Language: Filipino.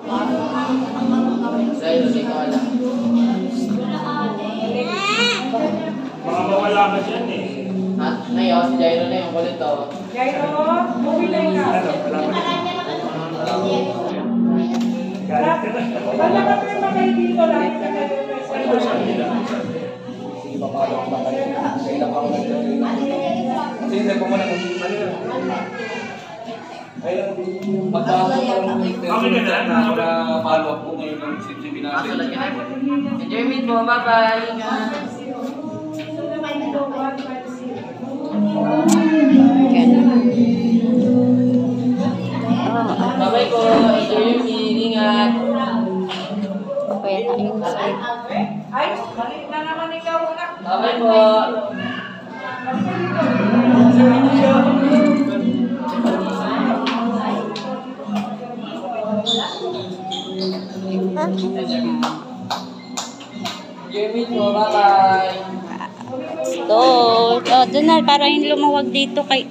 Sa'yo, hindi ko alam. Mga mawala ka dyan eh. At ngayon, si Jairo na yung kulit to. Jairo, movie na ka. Wala ka pa naman kayo dito lang. Sige, papalok ba kayo? Kailan pa ako sige, po muna. Ayun, magkakaroon na follow up po ngayon ng CCTV natin. Masulat ka na. Enjoy meet mo. Bye-bye. Ingat. Bye-bye po. Enjoy your meet. Ingat. Okay na yung side. Ay, mali na naman ikaw na. Bye-bye po. Enjoy meet mo. Bye-bye. So, doon na, para yung lumawag dito kay